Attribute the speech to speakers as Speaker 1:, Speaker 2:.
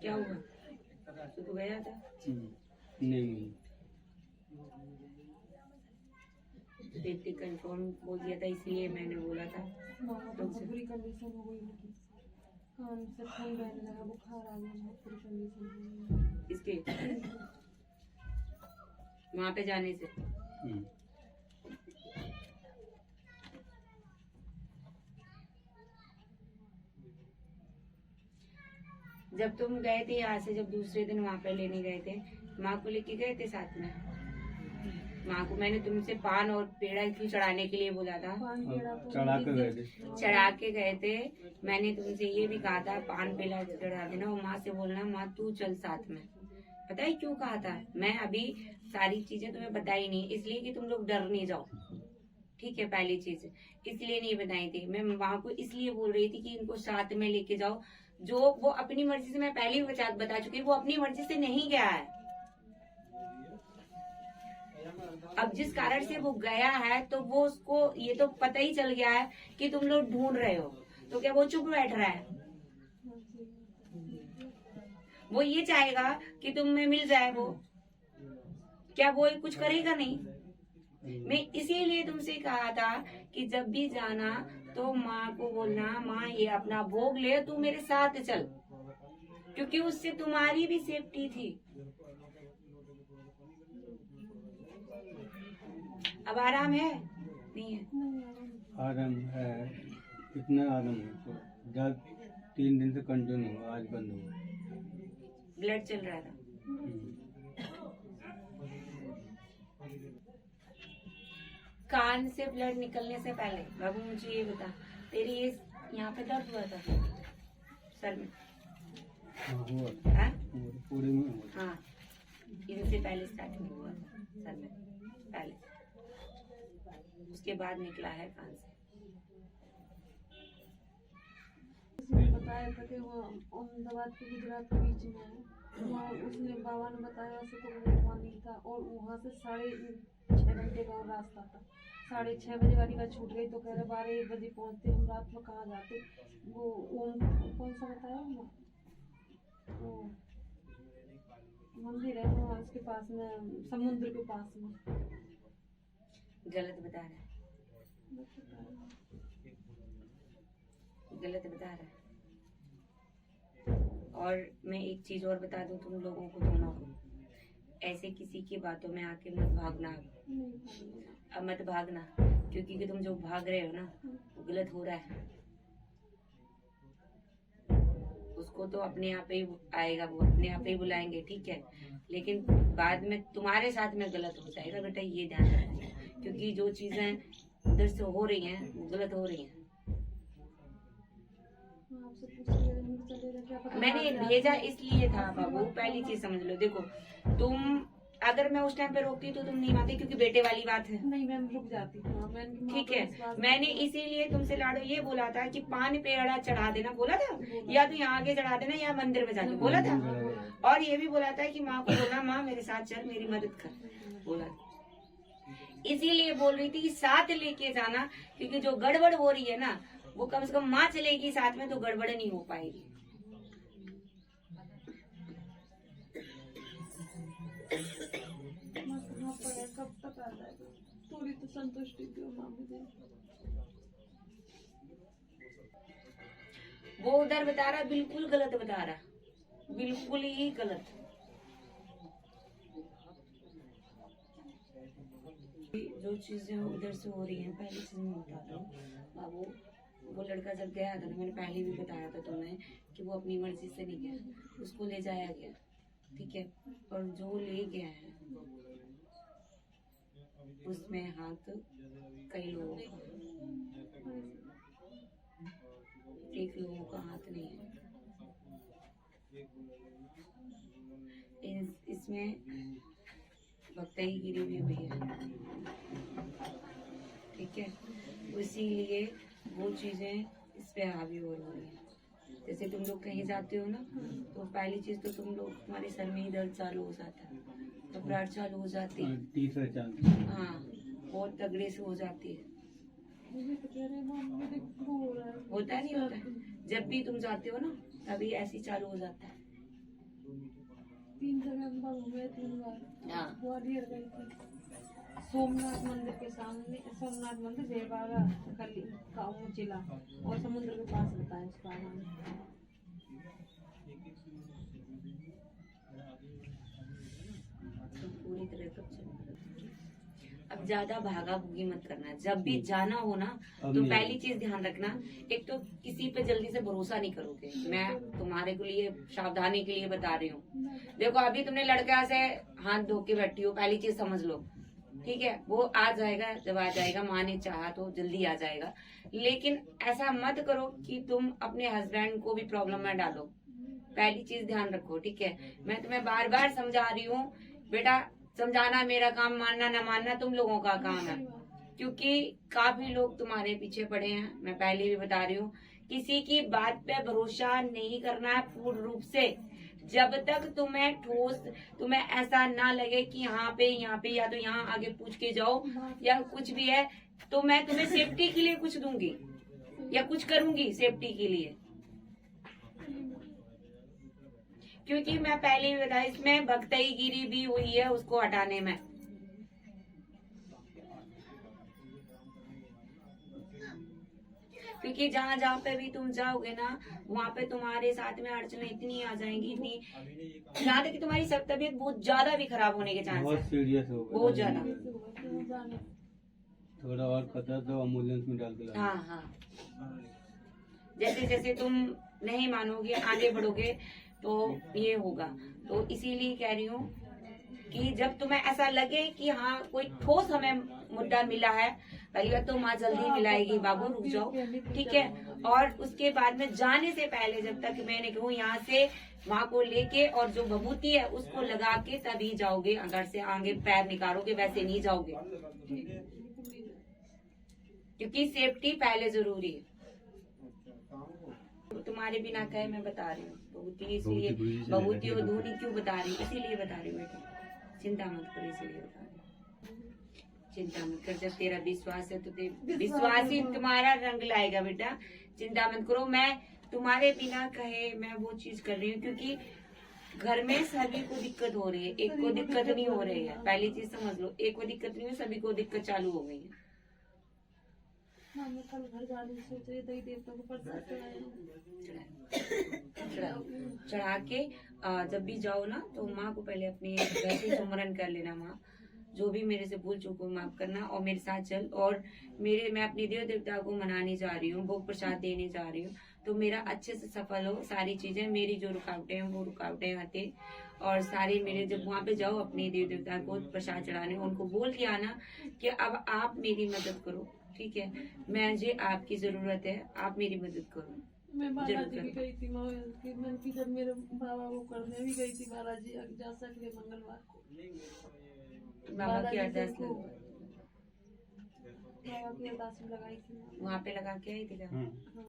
Speaker 1: क्या हुआ? तो गया था?
Speaker 2: नहीं,
Speaker 1: पेट कंट्रोल बोल दिया था, इसलिए मैंने बोला था।
Speaker 3: तो बुरी कंडीशन हो गई उनकी, कान से खून बहने लगा, बुखार आ गया, बहुत बुरी कंडीशन हो गई
Speaker 1: इसके वहाँ पे जाने से। जब तुम गए थे यहाँ से, जब दूसरे दिन वहाँ पे लेने गए थे, माँ को लेके गए थे साथ में? माँ को मैंने तुमसे पान और पेड़ा क्यों चढ़ाने के लिए बोला था?
Speaker 2: चढ़ा के गए थे।
Speaker 1: चढ़ा के गए थे। मैंने तुमसे ये भी कहा था पान पेड़ा चढ़ा देना और माँ से बोलना माँ तू चल साथ में। पता है क्यों कहा था? मैं अभी सारी चीजें तुम्हें बताई नहीं, इसलिए कि तुम लोग डर नहीं जाओ, ठीक है? पहली चीज इसलिए नहीं बताई थी। मैं वहाँ को इसलिए बोल रही थी कि इनको साथ में लेके जाओ। जो वो अपनी मर्जी से, मैं पहले भी बता चुकी हूँ, वो अपनी मर्जी से नहीं गया है। अब जिस कारण से वो गया है तो वो उसको ये तो पता ही चल गया है कि तुम लोग ढूंढ रहे हो, तो क्या वो चुप बैठ रहा है? वो ये चाहेगा कि तुम में मिल जाए वो, क्या वो कुछ करेगा? नहीं। मैं इसीलिए तुमसे कहा था कि जब भी जाना तो माँ को बोलना माँ ये अपना भोग ले, तू मेरे साथ चल, क्योंकि उससे तुम्हारी भी सेफ्टी थी। अब आराम है? नहीं है?
Speaker 2: आराम है, कितना आराम है? तो जब 3 दिन से कंटिन्यू हुआ, आज बंद हुआ।
Speaker 1: ब्लड चल रहा था। कान से ब्लड निकलने से पहले बाबू मुझे ये बता, तेरी ये यहाँ पे दर्द हुआ था सर में?
Speaker 2: हुआ पूरे में हुआ।
Speaker 1: हाँ, इनसे पहले स्टार्टिंग हुआ था सर में पहले, उसके बाद निकला है कान से।
Speaker 3: उसने बताया था कि वो अहमदाबाद के गुजरात के बीच में है, वहाँ उसने बाबा ने बताया वैसे तो वो वहाँ नहीं था, और वहाँ से 6:30 घंटे का और रास्ता था। 6:30 बजे गाड़ी का छूट गई तो कह रहे 12-1 बजे पहुँचते, हम रात में कहाँ जाते। वो ओम कौन सा बताया वो मंदिर है वहाँ उसके पास में, समुद्र के पास में।
Speaker 1: गलत बता रहा है, गलत बता रहा है। और मैं एक चीज और बता दूं तुम लोगों को, दोनों को, ऐसे किसी की बातों में आके मत भागना। अब मत भागना, क्योंकि कि तुम जो भाग रहे हो ना वो गलत हो रहा है। उसको तो अपने आप ही आएगा, वो अपने आप ही बुलाएंगे, ठीक है? लेकिन बाद में तुम्हारे साथ में गलत हो जाएगा बेटा, ये ध्यान रखना, क्योंकि जो चीजें उधर से हो रही हैं वो गलत हो रही हैं। मैंने भेजा इसलिए था बाबू, पहली चीज समझ लो। देखो तुम, अगर मैं उस टाइम पे रोकती तो तुम नहीं आती, क्योंकि बेटे वाली बात है।
Speaker 3: नहीं मैम रुक जाती,
Speaker 1: ठीक है? मैंने इसीलिए तुमसे लाडो ये बोला था कि पान पेड़ा चढ़ा देना बोला था, या तो यहाँ आके चढ़ा देना या मंदिर में जाके बोला था। और ये भी बोला था कि माँ को बोलना माँ मेरे साथ चल, मेरी मदद कर, बोला। इसीलिए बोल रही थी कि साथ लेके जाना, क्योंकि जो गड़बड़ हो रही है ना वो कम से कम माँ चलेगी साथ में तो गड़बड़ नहीं हो पाएगी।
Speaker 3: कब तक आ जाएगा? थोड़ी तो संतुष्टि दो माँ मुझे।
Speaker 1: वो उधर बता रहा बिल्कुल गलत बता रहा, बिल्कुल ही गलत। जो चीजें उधर से हो रही हैं, पहली चीज मैं बता रहा हूँ बाबू, वो लड़का जब गया था ना, मैंने पहले भी बताया था तुम्हें कि वो अपनी मर्जी से नहीं गया, उसको ले जाया गया, ठीक है? और जो ले गया है उसमें हाथ कई लोगों का, एक लोगों का हाथ नहीं है। इसमें भक्तई गिरी भी हुई है, ठीक है? इसीलिए वो चीजें इस पे हावी हो रही है। जैसे तुम लोग कहीं जाते हो ना, तो पहली चीज तो तुम लोग, तुम्हारे सर में ही दर्द चालू हो जाता है, घबराहट चालू हो जाती है,
Speaker 2: तीसरा चांस,
Speaker 1: हाँ बहुत तगड़े से हो जाती है। होता नहीं होता? जब भी तुम जाते हो ना तभी ऐसी चालू हो जाता है।
Speaker 3: 3 जगह अनुभव हुए, 3 बार
Speaker 1: हाँ
Speaker 3: ग्वालियर गई थी, सोमनाथ मंदिर के सामने, सोमनाथ मंदिर देवागा गली गाँव जिला और समुद्र के पास होता है उसका नाम।
Speaker 1: तो पूरी तरह कब चलेगा? अब ज्यादा भागा भूगी मत करना। जब भी जाना हो ना
Speaker 2: अब
Speaker 1: तो
Speaker 2: नहीं।
Speaker 1: पहली चीज ध्यान रखना, एक तो किसी पे जल्दी से भरोसा नहीं करोगे। मैं तुम्हारे के लिए सावधानी के लिए बता रही हूँ। देखो अभी तुमने लड़का से हाथ धो के बैठी हो, पहली चीज समझ लो, ठीक है? वो आ जाएगा, जब आ जाएगा, माँ ने चाहा तो जल्दी आ जाएगा। लेकिन ऐसा मत करो कि तुम अपने हस्बैंड को भी प्रॉब्लम में डालो। पहली चीज ध्यान रखो, ठीक है? मैं तुम्हें बार बार समझा रही हूँ बेटा, समझाना मेरा काम, मानना न मानना तुम लोगों का काम है। क्योंकि काफी लोग तुम्हारे पीछे पड़े हैं। मैं पहले भी बता रही हूँ, किसी की बात पे भरोसा नहीं करना है पूर्ण रूप से। जब तक तुम्हें ऐसा ना लगे कि यहाँ पे या तो यहाँ आगे पूछ के जाओ या कुछ भी है, तो मैं तुम्हें सेफ्टी के लिए कुछ दूंगी या कुछ करूंगी सेफ्टी के लिए। क्योंकि मैं पहले ही बताया, इसमें भक्तईगिरी भी हुई है उसको हटाने में। क्योंकि जहाँ जहाँ पे भी तुम जाओगे ना, वहाँ पे तुम्हारे साथ में अड़चने इतनी आ जाएंगी, इतनी, यहाँ तक कि तुम्हारी सब तबीयत बहुत ज्यादा भी खराब होने के चांस
Speaker 2: बहुत
Speaker 1: है,
Speaker 2: सीरियस हो गया।
Speaker 1: बहुत ज्यादा।
Speaker 2: थोड़ा और खतरा तो एम्बुलेंस में डाल के लाना।
Speaker 1: हाँ हाँ, जैसे जैसे तुम नहीं मानोगे, आगे बढ़ोगे तो ये होगा। तो इसीलिए कह रही हूँ कि जब तुम्हें ऐसा लगे कि हाँ कोई ठोस हमें मुद्दा मिला है, पहली बात तो माँ जल्दी मिलाएगी, बाबू रुक जाओ, ठीक है? और उसके बाद में जाने से पहले, जब तक मैंने कहूँ यहाँ से माँ को लेके और जो भभूति है उसको लगा के तभी जाओगे। अगर से आगे पैर निकालोगे वैसे नहीं जाओगे, क्योंकि सेफ्टी पहले जरूरी है। तुम्हारे बिना कहे मैं बता रही हूँ भभूति, इसलिए भभूति और धूनी क्यों बता रही हूँ, इसीलिए बता रही हूँ बेटा, चिंता मत करो, इसीलिए बता रही हूँ। चिंता मत कर, जब तेरा विश्वास है तो विश्वास ही तुम्हारा रंग लाएगा बेटा। चिंता मत करो, मैं तुम्हारे बिना कहे मैं वो चीज कर रही हूँ, क्योंकि घर में सभी को दिक्कत हो रही है, एक को दिक्कत नहीं हो रही है। पहली चीज समझ लो, एक को दिक्कत नहीं है, सभी को दिक्कत चालू हो गई है।
Speaker 3: हाँ, मैं कल घर जाने की सोच रही थी, देवता को प्रसाद
Speaker 1: चढ़ा के जब भी जाओ ना तो माँ को पहले अपने घर से सुमरन कर लेना। माँ जो भी मेरे से भूल चूक हो माफ करना, और मेरे साथ चल। और मैं अपने देव देवता को मनाने जा रही हूँ, भोग प्रसाद देने जा रही हूँ, तो मेरा अच्छे से सफल हो सारी चीजें। मेरी जो रुकावटें हैं वो रुकावटें हटे, और सारे मेरे, जब वहाँ पे जाओ अपने देव देवता को प्रसाद चढ़ाने, उनको बोल के आना कि अब आप मेरी मदद करो, ठीक है? मुझे आपकी जरूरत है, आप मेरी मदद करो।
Speaker 3: मैं बालाजी भी गई थी, मैं की जब मेरे बाबा वो करने भी गई थी बालाजी जा सकते मंगलवार को।
Speaker 1: बाबा की अरदास
Speaker 3: बाबा की अरदास लगाई थी,
Speaker 1: वहाँ पे लगा के आई थी क्या?
Speaker 2: हाँ।